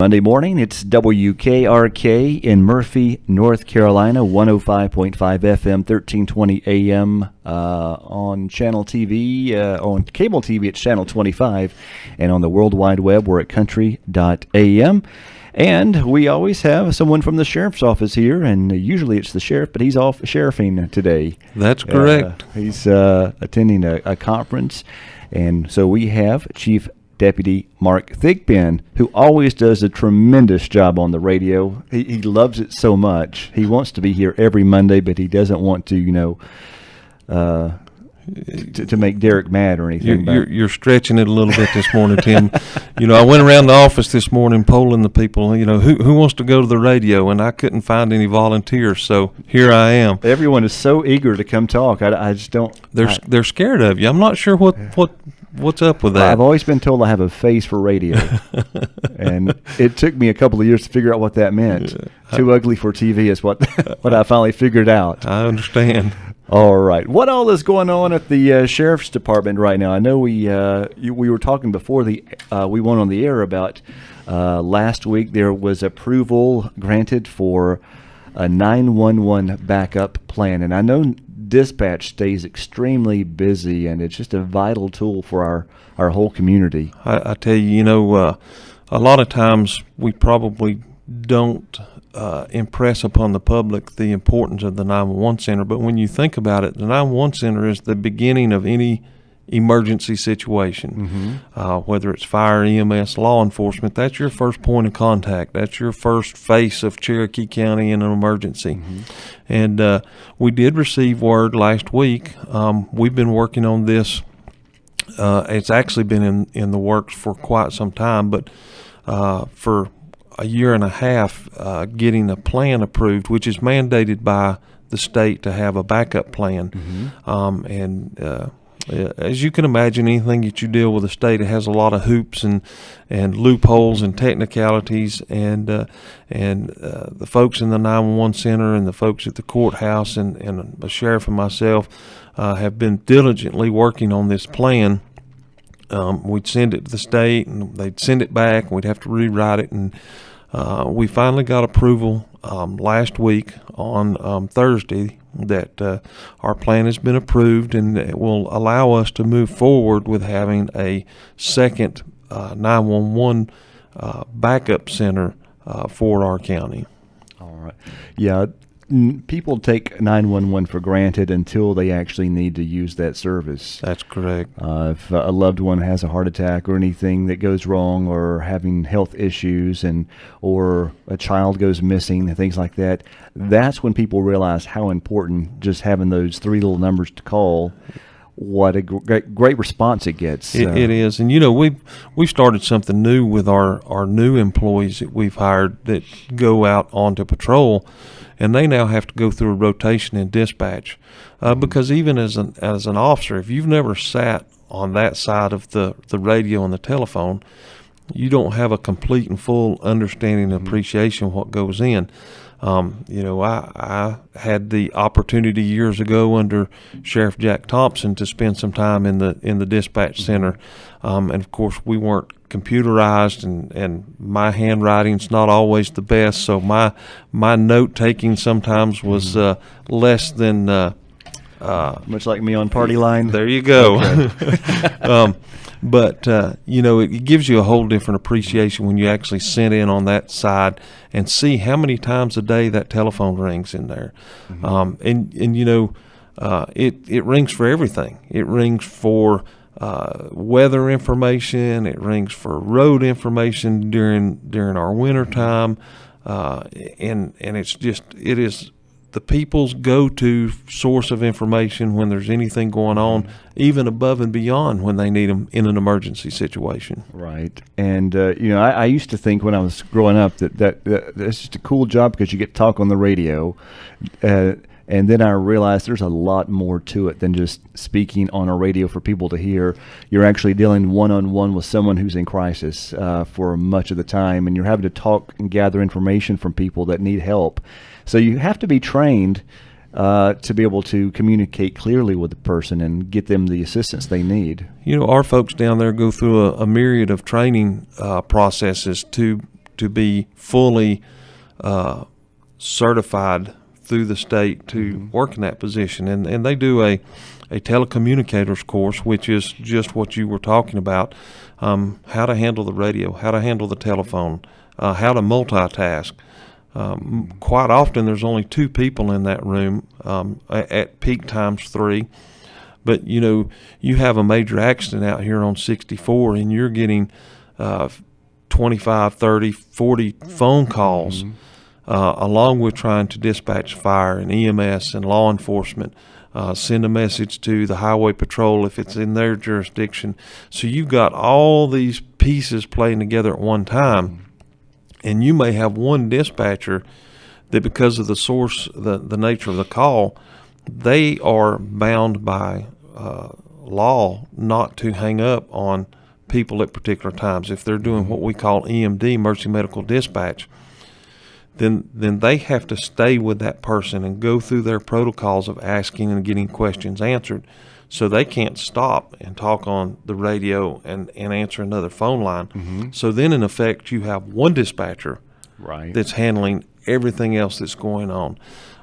Monday morning, it's WKRK in Murphy, North Carolina, 105.5 FM, 1320 AM on channel TV, on cable TV it's channel 25, and on the World Wide Web we're at country.am. And we always have someone from the sheriff's office here, and usually it's the sheriff, but he's off sheriffing today. That's correct. He's attending a conference, and so we have Chief Deputy Mark Thigpen, who always does a tremendous job on the radio. He loves it so much. He wants to be here every Monday, but he doesn't want to, to make Derek mad or anything. You're stretching it a little bit this morning, Tim. I went around the office this morning polling the people, who wants to go to the radio, and I couldn't find any volunteers, so here I am. Everyone is so eager to come talk. I just don't. They're scared of you. I'm not sure what's up with that. I've always been told I have a face for radio, and it took me a couple of years to figure out what that meant. Too ugly for TV is what I finally figured out. I understand. All right. What all is going on at the Sheriff's Department right now? I know we were talking before we went on the air about last week there was approval granted for a 911 backup plan. And I know dispatch stays extremely busy, and it's just a vital tool for our whole community. I tell you, a lot of times we probably don't impress upon the public the importance of the 911 center, but when you think about it, the 911 center is the beginning of any emergency situation. Whether it's fire, EMS, law enforcement, that's your first point of contact. That's your first face of Cherokee County in an emergency. And we did receive word last week. We've been working on this. It's actually been in the works for quite some time, but for a year and a half, getting a plan approved, which is mandated by the state to have a backup plan. As you can imagine, anything that you deal with the state, it has a lot of hoops and loopholes and technicalities, and the folks in the 911 center and the folks at the courthouse and the sheriff and myself have been diligently working on this plan. We'd send it to the state, and they'd send it back, and we'd have to rewrite it, and we finally got approval last week on Thursday that our plan has been approved, and it will allow us to move forward with having a second 911 backup center for our county. All right. Yeah. People take 911 for granted until they actually need to use that service. That's correct. If a loved one has a heart attack or anything that goes wrong, or having health issues, or a child goes missing and things like that, that's when people realize how important just having those three little numbers to call. What a great response it gets. It is. And, we've started something new with our new employees that we've hired that go out onto patrol, and they now have to go through a rotation in dispatch. Because even as an officer, if you've never sat on that side of the radio and the telephone, you don't have a complete and full understanding and appreciation of what goes in. I had the opportunity years ago under Sheriff Jack Thompson to spend some time in the dispatch center, and of course we weren't computerized, and my handwriting's not always the best, so my note taking sometimes was less than much like me on Party Line. There you go. Okay. But it gives you a whole different appreciation when you actually sit in on that side and see how many times a day that telephone rings in there. It rings for everything. It rings for weather information. It rings for road information during our winter time, and it is the people's go-to source of information when there's anything going on, even above and beyond when they need them in an emergency situation. Right. And, I used to think when I was growing up that's just a cool job because you get to talk on the radio. And then I realized there's a lot more to it than just speaking on a radio for people to hear. You're actually dealing one-on-one with someone who's in crisis for much of the time, and you're having to talk and gather information from people that need help. So you have to be trained to be able to communicate clearly with the person and get them the assistance they need. Our folks down there go through a myriad of training processes to to be fully certified through the state to work in that position. And they do a telecommunicators course, which is just what you were talking about, how to handle the radio, how to handle the telephone, how to multitask. Quite often there's only 2 people in that room, at peak times 3. But, you have a major accident out here on 64 and you're getting 25, 30, 40 phone calls, along with trying to dispatch fire and EMS and law enforcement, send a message to the highway patrol if it's in their jurisdiction. So you've got all these pieces playing together at one time, and you may have one dispatcher that, because of the source, the nature of the call, they are bound by law not to hang up on people at particular times. If they're doing what we call EMD, emergency medical dispatch, then they have to stay with that person and go through their protocols of asking and getting questions answered. So they can't stop and talk on the radio and answer another phone line. So then, in effect, you have one dispatcher that's handling everything else that's going on.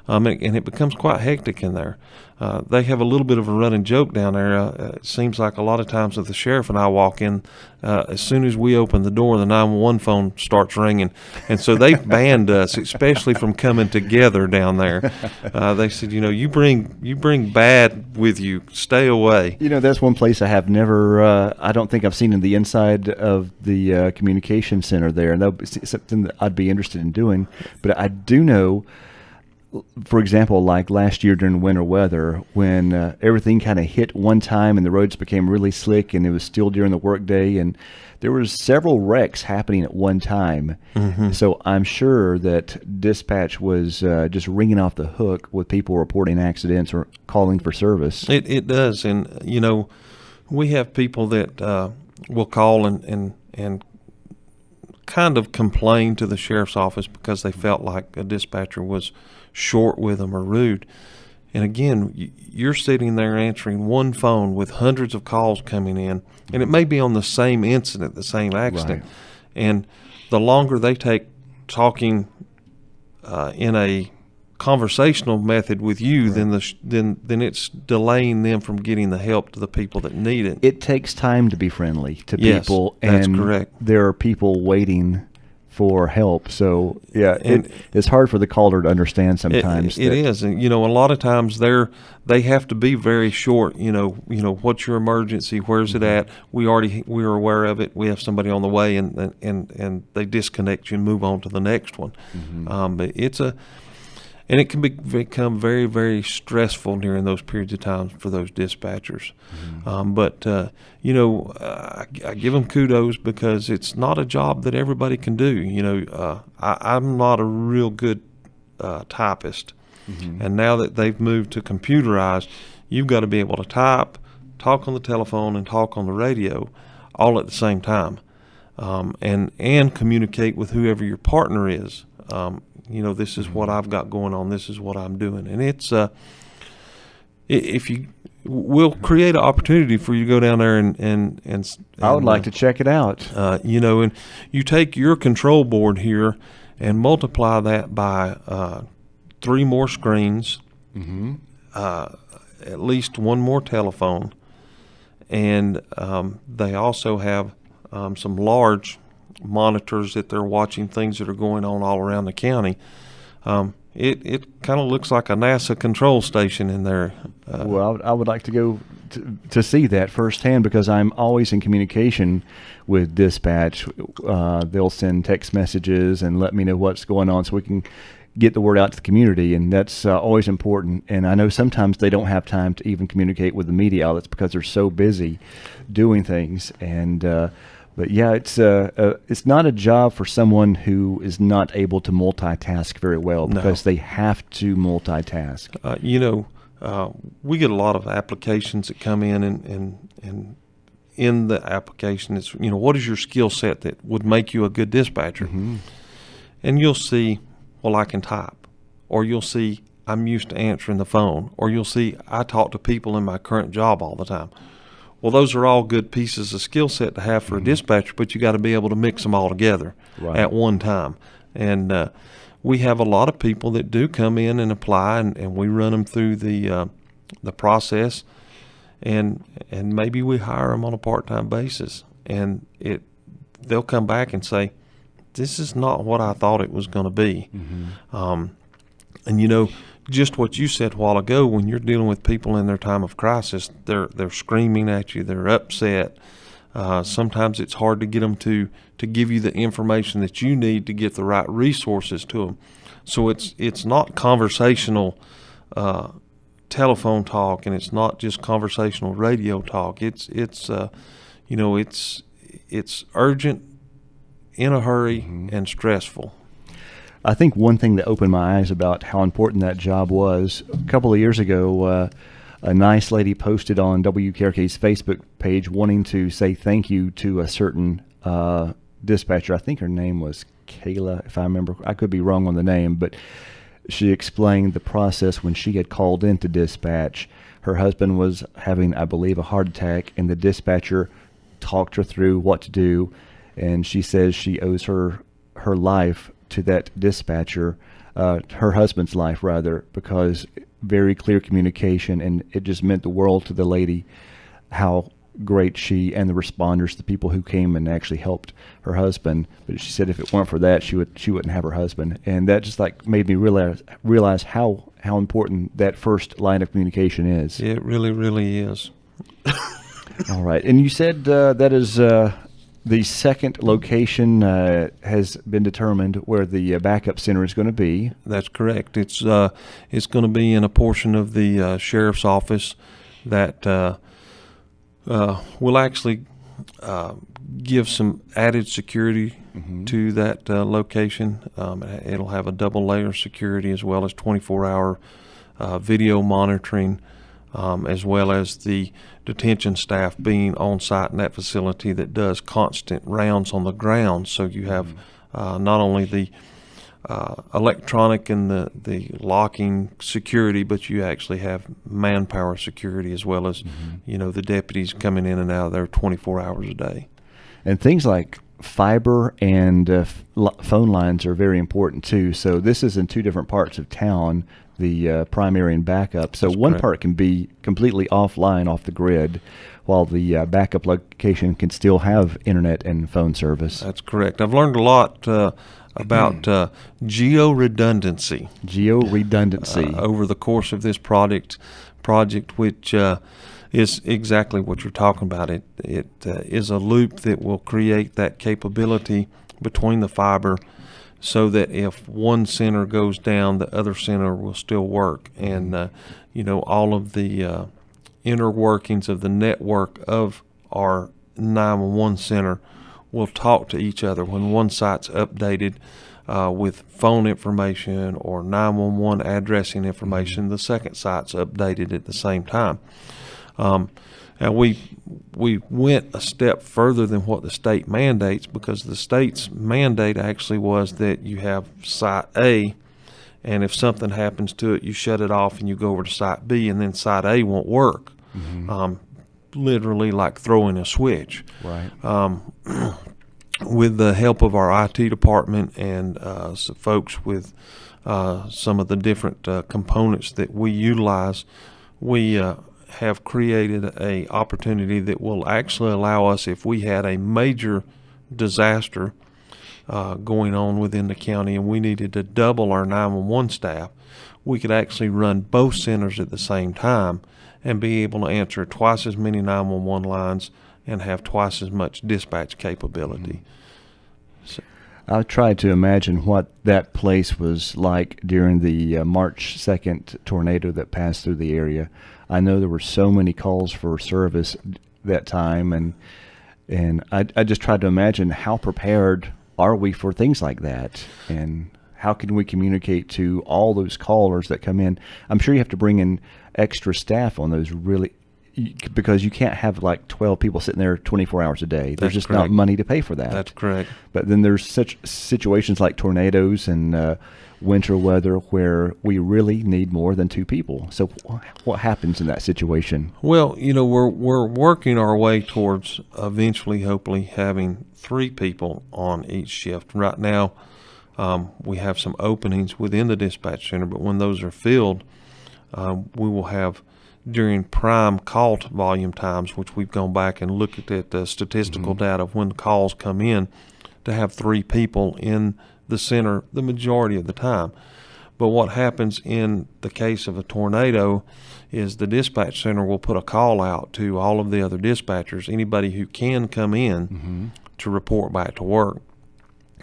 And it becomes quite hectic in there. They have a little bit of a running joke down there. It seems like a lot of times if the sheriff and I walk in, as soon as we open the door, the 911 phone starts ringing. And so they've banned us, especially from coming together down there. They said, you bring bad with you. Stay away. That's one place I have never, I don't think I've seen in the inside of the communication center there. And that would be something that I'd be interested in doing. But I do know, for example, like last year during winter weather, when everything kind of hit one time and the roads became really slick, and it was still during the workday, and there was several wrecks happening at one time. So I'm sure that dispatch was just ringing off the hook with people reporting accidents or calling for service. It does, and we have people that will call and kind of complain to the sheriff's office because they felt like a dispatcher was short with them or rude. And again, you're sitting there answering one phone with hundreds of calls coming in, and it may be on the same incident, the same accident. And the longer they take talking in a conversational method with you, then it's delaying them from getting the help to the people that need it. It takes time to be friendly to people, that's and correct. There are people waiting for help. So it's hard for the caller to understand sometimes. It is, and a lot of times they have to be very short. What's your emergency? Where's it at? We're aware of it. We have somebody on the way, and they disconnect you and move on to the next one. But and it can become very, very stressful during those periods of time for those dispatchers. But I give them kudos because it's not a job that everybody can do. I'm not a real good typist. And now that they've moved to computerized, you've got to be able to type, talk on the telephone, and talk on the radio all at the same time, and communicate with whoever your partner is. This is what I've got going on. This is what I'm doing. And it's, we'll create an opportunity for you to go down there and I would like to check it out. And you take your control board here and multiply that by 3 more screens, at least 1 more telephone, and they also have some large monitors that they're watching things that are going on all around the county. It kind of looks like a NASA control station in there. Well, I would like to go to see that firsthand because I'm always in communication with dispatch. They'll send text messages and let me know what's going on so we can get the word out to the community, and that's always important. And I know sometimes they don't have time to even communicate with the media outlets because they're so busy doing things. And but yeah, it's not a job for someone who is not able to multitask very well because they have to multitask. We get a lot of applications that come in, and in the application, it's what is your skill set that would make you a good dispatcher? And you'll see, well, I can type, or you'll see I'm used to answering the phone, or you'll see I talk to people in my current job all the time. Well, those are all good pieces of skill set to have for a dispatcher, but you got to be able to mix them all together at one time. And we have a lot of people that do come in and apply, and we run them through the process, and maybe we hire them on a part-time basis, and they'll come back and say, this is not what I thought it was going to be. And just what you said a while ago, when you're dealing with people in their time of crisis, they're screaming at you, they're upset. Sometimes it's hard to get them to give you the information that you need to get the right resources to them. So it's not conversational telephone talk, and it's not just conversational radio talk. It's urgent, in a hurry, and stressful. I think one thing that opened my eyes about how important that job was, a couple of years ago, a nice lady posted on WKRK's Facebook page wanting to say thank you to a certain dispatcher. I think her name was Kayla, if I remember. I could be wrong on the name, but she explained the process when she had called into dispatch. Her husband was having, I believe, a heart attack, and the dispatcher talked her through what to do, and she says she owes her life to that dispatcher, her husband's life rather, because very clear communication, and it just meant the world to the lady how great she and the responders, the people who came and actually helped her husband. But she said if it weren't for that, she wouldn't have her husband, and that just like made me realize how important that first line of communication is. It really, really is. All right, and you said that is. The second location has been determined where the backup center is going to be. That's correct. It's going to be in a portion of the sheriff's office that will actually give some added security to that location. It'll have a double layer security as well as 24-hour video monitoring, as well as the detention staff being on site in that facility that does constant rounds on the ground. So you have not only the electronic and the locking security, but you actually have manpower security as well as the deputies coming in and out of there 24 hours a day. And things like fiber and phone lines are very important too. So this is in two different parts of town, the primary and backup. So That's one correct. part can be completely offline, off the grid, while the backup location can still have internet and phone service. That's correct. I've learned a lot about geo-redundancy. Geo-redundancy. Over the course of this project, which is exactly what you're talking about. It is a loop that will create that capability between the fiber, so that if one center goes down, the other center will still work. And all of the inner workings of the network of our 911 center will talk to each other. When one site's updated with phone information or 911 addressing information, the second site's updated at the same time. And we went a step further than what the state mandates, because the state's mandate actually was that you have site A, and if something happens to it, you shut it off and you go over to site B, and then site A won't work. Literally like throwing a switch. Right. With the help of our IT department and some folks with some of the different components that we utilize, we have created a opportunity that will actually allow us, if we had a major disaster going on within the county and we needed to double our 911 staff, we could actually run both centers at the same time and be able to answer twice as many 911 lines and have twice as much dispatch capability. So, I tried to imagine what that place was like during the March 2nd tornado that passed through the area. I know there were so many calls for service that time, and I just tried to imagine how prepared are we for things like that, and how can we communicate to all those callers that come in. I'm sure you have to bring in extra staff on those really because you can't have like 12 people sitting there 24 hours a day. There's That's just correct. not money to pay for that. That's correct. But then there's such situations like tornadoes and winter weather where we really need more than 2 people. So what happens in that situation? Well, we're working our way towards eventually, hopefully, having 3 people on each shift. Right now, we have some openings within the dispatch center, but when those are filled, we will have, during prime call volume times, which we've gone back and looked at the statistical data of when calls come in, to have 3 people in the center the majority of the time. But what happens in the case of a tornado is the dispatch center will put a call out to all of the other dispatchers, anybody who can come in to report back to work.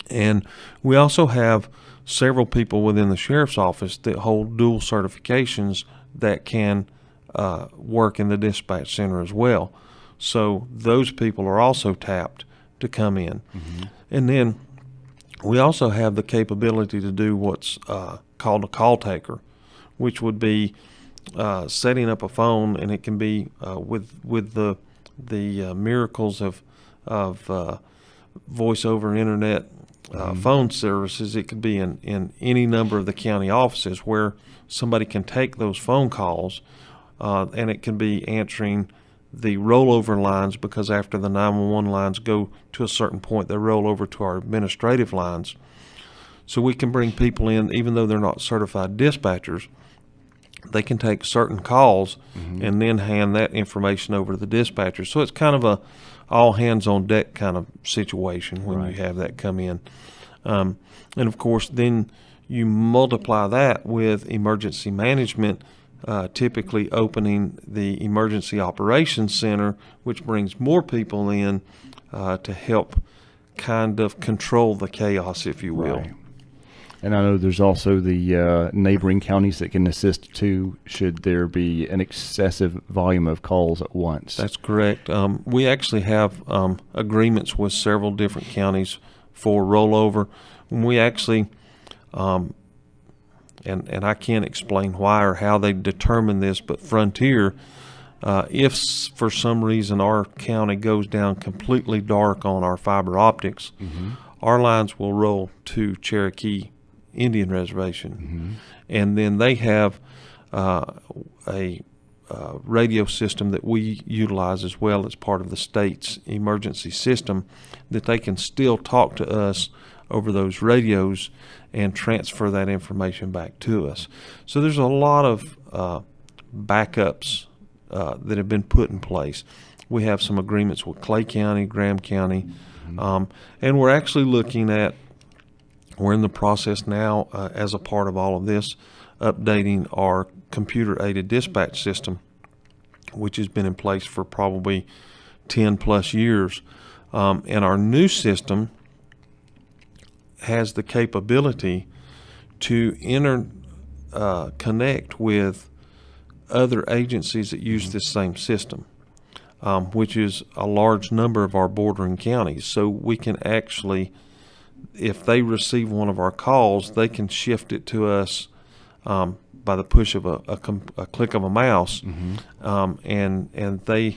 And we also have several people within the sheriff's office that hold dual certifications that can work in the dispatch center as well. So those people are also tapped to come in. And then we also have the capability to do what's called a call taker, which would be setting up a phone, and it can be with the miracles of voice over internet phone services. It could be in any number of the county offices where somebody can take those phone calls, and it can be answering the rollover lines, because after the 911 lines go to a certain point, they roll over to our administrative lines. So we can bring people in, even though they're not certified dispatchers, they can take certain calls and then hand that information over to the dispatcher. So it's kind of a all hands on deck kind of situation when you have that come in. And of course, then you multiply that with emergency management, typically opening the emergency operations center, which brings more people in to help kind of control the chaos, if you will. Right. And I know there's also the neighboring counties that can assist too, should there be an excessive volume of calls at once. That's correct. We actually have agreements with several different counties for rollover. We actually, and I can't explain why or how they determine this, but Frontier, if for some reason our county goes down completely dark on our fiber optics, our lines will roll to Cherokee Indian Reservation. And then they have a radio system that we utilize as well as part of the state's emergency system, that they can still talk to us over those radios and transfer that information back to us. So there's a lot of backups that have been put in place. We have some agreements with Clay County, Graham County, and we're actually looking at, we're in the process now, as a part of all of this, updating our computer-aided dispatch system, which has been in place for probably 10 plus years. And our new system has the capability to connect with other agencies that use this same system, which is a large number of our bordering counties. So we can actually, if they receive one of our calls, they can shift it to us by the push of a click of a mouse, and they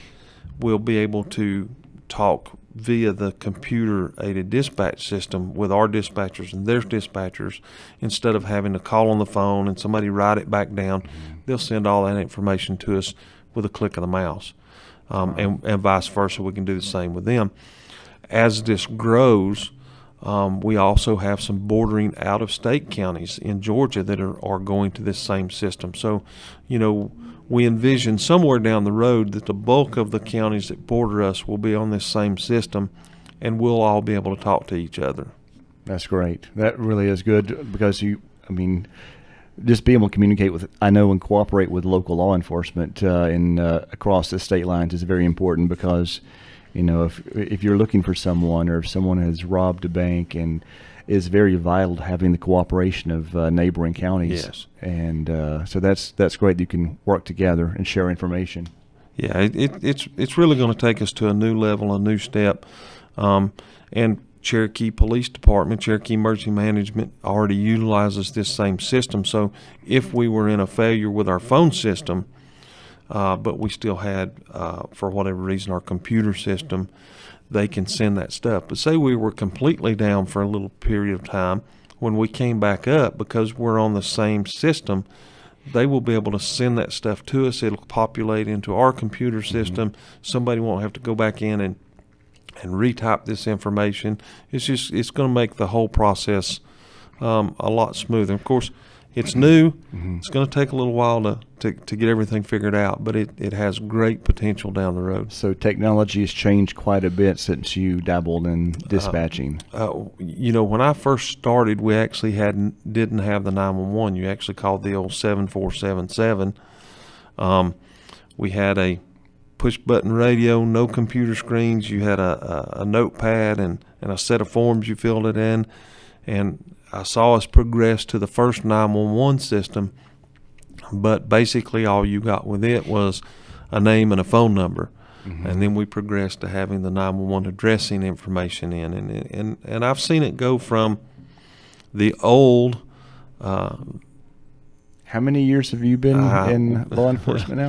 will be able to talk via the computer-aided dispatch system with our dispatchers and their dispatchers, instead of having to call on the phone and somebody write it back down. They'll send all that information to us with a click of the mouse, and vice versa. We can do the same with them. As this grows, we also have some bordering out-of-state counties in Georgia that are going to this same system. So, we envision somewhere down the road that the bulk of the counties that border us will be on this same system, and we'll all be able to talk to each other. That's great. That really is good, because just being able to communicate with, and cooperate with local law enforcement across the state lines is very important, because if you're looking for someone, or if someone has robbed a bank, and is very vital to having the cooperation of neighboring counties. Yes. And so that's great that you can work together and share information. Yeah, it's really going to take us to a new level, a new step. And Cherokee Police Department, Cherokee Emergency Management already utilizes this same system. So if we were in a failure with our phone system, but we still had, for whatever reason, our computer system, they can send that stuff. But say we were completely down for a little period of time, when we came back up, because we're on the same system, they will be able to send that stuff to us. It'll populate into our computer system. Somebody won't have to go back in and retype this information. It's going to make the whole process a lot smoother. Of course, it's new. It's going to take a little while to get everything figured out, but it has great potential down the road. So technology has changed quite a bit since you dabbled in dispatching. When I first started, we actually didn't have the 911. You actually called the old 7477. We had a push-button radio, no computer screens. You had a notepad and a set of forms you filled it in, and I saw us progress to the first 911 system, but basically all you got with it was a name and a phone number. And then we progressed to having the 911 addressing information in. And I've seen it go from the old. How many years have you been in law enforcement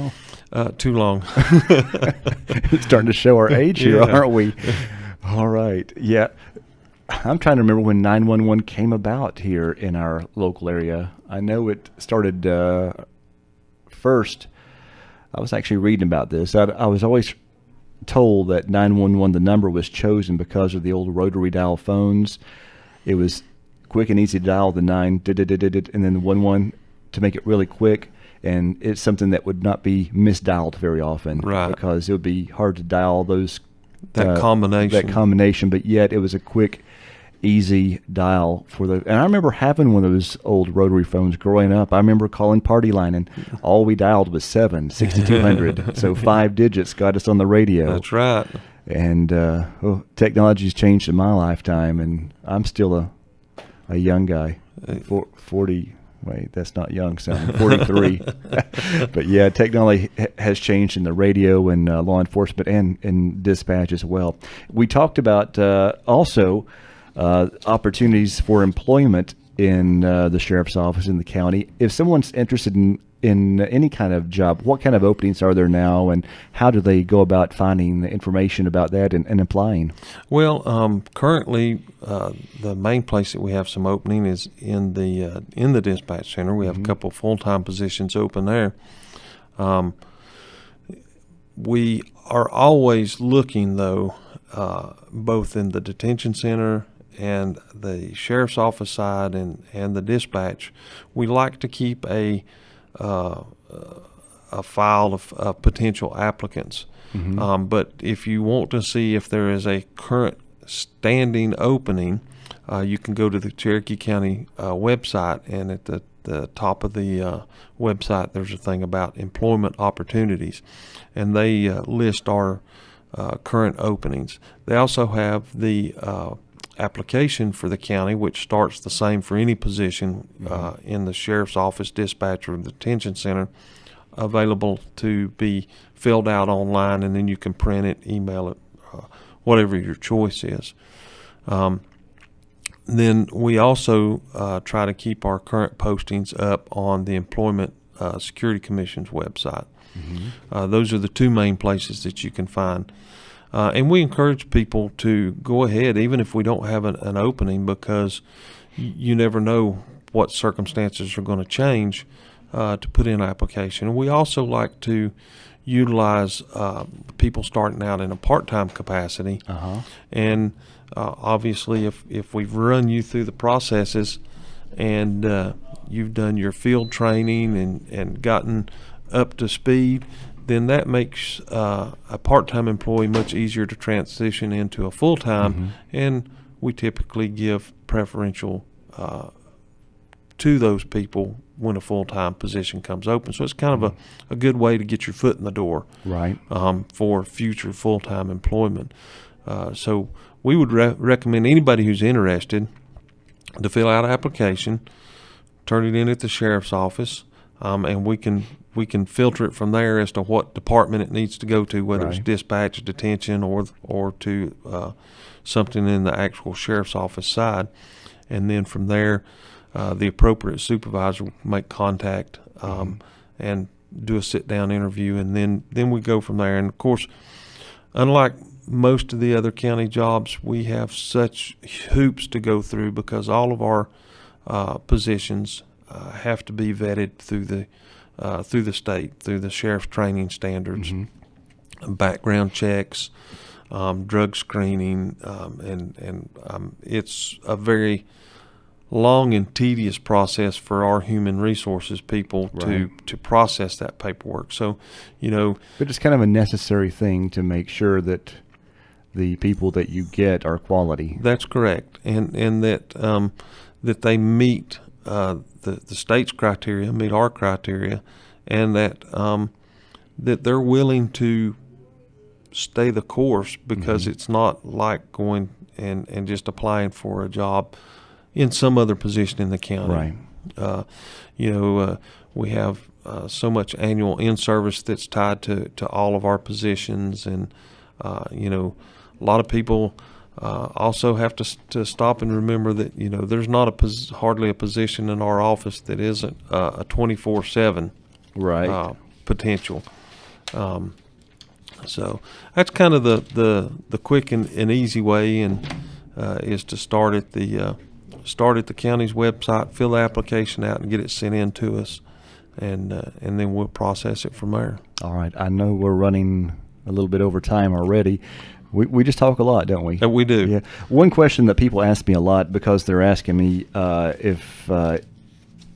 now? Too long. It's starting to show our age here, aren't we? All right. Yeah. I'm trying to remember when 911 came about here in our local area. I know it started first. I was actually reading about this. I was always told that 911, the number was chosen because of the old rotary dial phones. It was quick and easy to dial the 9, and then the 11 to make it really quick. And it's something that would not be misdialed very often, right? Because it would be hard to dial those that combination. But yet it was a quick, easy dial for the. And I remember having one of those old rotary phones growing up. I remember calling Party Line, and all we dialed was 6200. So 5 digits got us on the radio. That's right. And technology's changed in my lifetime, and I'm still a young guy, 40. Wait, that's not young sounding, 43. But yeah, technology has changed in the radio and law enforcement and dispatch as well. We talked about also opportunities for employment in the sheriff's office in the county. If someone's interested in any kind of job, what kind of openings are there now, and how do they go about finding the information about that and applying? Well, currently, the main place that we have some opening is in the dispatch center. We have a couple full-time positions open there. We are always looking, though, both in the detention center and the sheriff's office side and the dispatch. We like to keep a file of potential applicants. But if you want to see if there is a current standing opening, you can go to the Cherokee County website, and at the top of the website there's a thing about employment opportunities, and they list our current openings. They also have the application for the county, which starts the same for any position in the sheriff's office, dispatch, or the detention center, available to be filled out online, and then you can print it, email it, whatever your choice is. Then we also try to keep our current postings up on the Employment Security Commission's website. Those are the two main places that you can find. And we encourage people to go ahead, even if we don't have an opening, because you never know what circumstances are going to change, to put in an application. And we also like to utilize people starting out in a part-time capacity. And obviously, if we've run you through the processes and you've done your field training and gotten up to speed, then that makes a part-time employee much easier to transition into a full-time, and we typically give preferential to those people when a full-time position comes open. So it's kind of a good way to get your foot in the door, right? For future full-time employment. So we would recommend anybody who's interested to fill out an application, turn it in at the sheriff's office, and we can filter it from there as to what department it needs to go to, whether it's dispatch, detention, or to something in the actual sheriff's office side. And then from there, the appropriate supervisor will make contact and do a sit-down interview, and then we go from there. And, of course, unlike most of the other county jobs, we have such hoops to go through because all of our positions have to be vetted through the state, through the sheriff's training standards, background checks, drug screening, and it's a very long and tedious process for our human resources people to process that paperwork. So, but it's kind of a necessary thing to make sure that the people that you get are quality. That's correct, and that they meet the state's criteria, meet our criteria, and that they're willing to stay the course, because it's not like going and just applying for a job in some other position in the county. Right. We have so much annual in-service that's tied to all of our positions, and a lot of people also have to stop and remember that there's not hardly a position in our office that isn't a 24/7 potential. So that's kind of the quick and easy way, and is to start at the county's website, fill the application out, and get it sent in to us, and then we'll process it from there. All right. I know we're running a little bit over time already. We just talk a lot, don't we? We do. Yeah. One question that people ask me a lot, because they're asking me if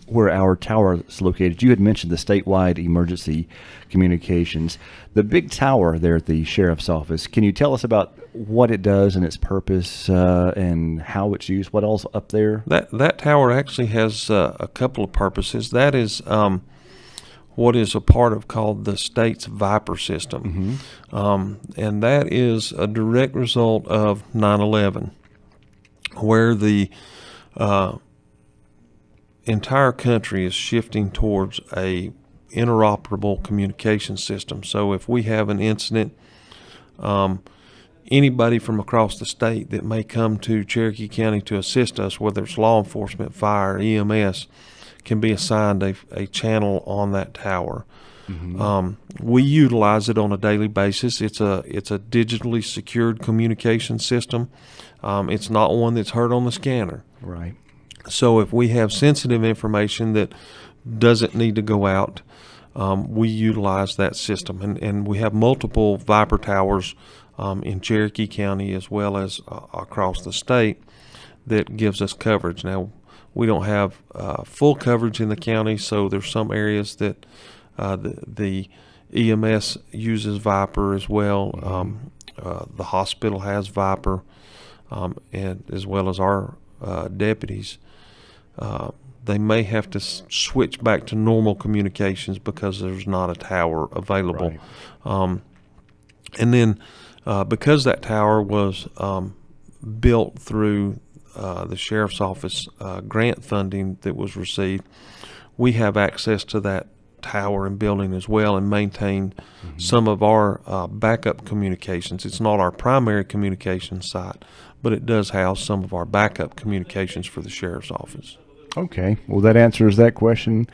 where our tower is located. You had mentioned the statewide emergency communications. The big tower there at the sheriff's office, can you tell us about what it does and its purpose, and how it's used? What else up there? That tower actually has a couple of purposes. That is what is a part of called the state's Viper system. And that is a direct result of 9/11, where the entire country is shifting towards a interoperable communication system. So if we have an incident, anybody from across the state that may come to Cherokee County to assist us, whether it's law enforcement, fire, EMS, can be assigned a channel on that tower. We utilize it on a daily basis. It's a digitally secured communication system. It's not one that's heard on the scanner. Right. So if we have sensitive information that doesn't need to go out, we utilize that system. And we have multiple Viper towers in Cherokee County as well as across the state that gives us coverage. Now, we don't have full coverage in the county, so there's some areas that the EMS uses Viper as well. The hospital has Viper, and as well as our deputies. They may have to switch back to normal communications because there's not a tower available. Right. And then because that tower was built through the sheriff's office grant funding that was received, we have access to that tower and building as well, and maintain some of our backup communications. It's not our primary communication site, but it does house some of our backup communications for the sheriff's office. Okay. Well, that answers that question.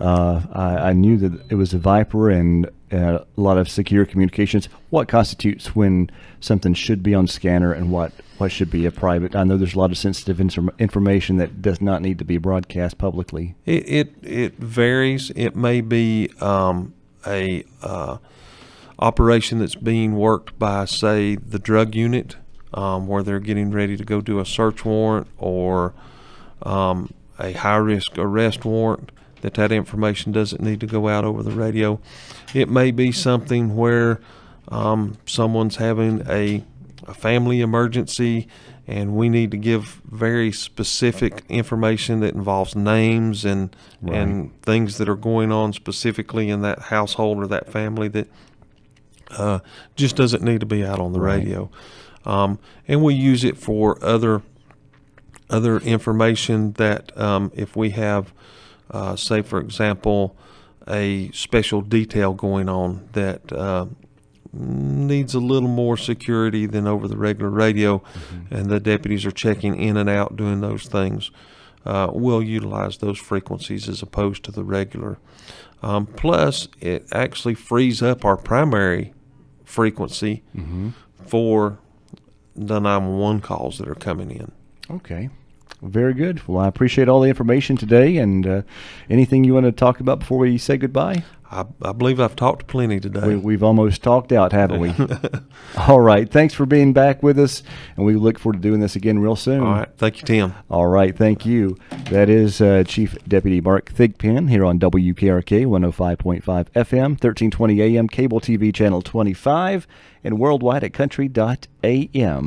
I knew that it was a Viper and a lot of secure communications. What constitutes when something should be on scanner and what should be a private? I know there's a lot of sensitive information that does not need to be broadcast publicly. It varies. It may be a operation that's being worked by, say, the drug unit, where they're getting ready to go do a search warrant, or a high-risk arrest warrant, that information doesn't need to go out over the radio. It may be something where someone's having a family emergency, and we need to give very specific information that involves names and things that are going on specifically in that household or that family that just doesn't need to be out on the radio. And we use it for other information that if we have, say, for example, a special detail going on that needs a little more security than over the regular radio, and the deputies are checking in and out doing those things, we'll utilize those frequencies as opposed to the regular. Plus, it actually frees up our primary frequency for the 911 calls that are coming in. Okay. Very good. Well, I appreciate all the information today. And anything you want to talk about before we say goodbye? I believe I've talked plenty today. We've almost talked out, haven't we? All right. Thanks for being back with us, and we look forward to doing this again real soon. All right. Thank you, Tim. All right. Thank you. That is Chief Deputy Mark Thigpen here on WKRK 105.5 FM, 1320 AM, cable TV channel 25, and worldwide at country.am.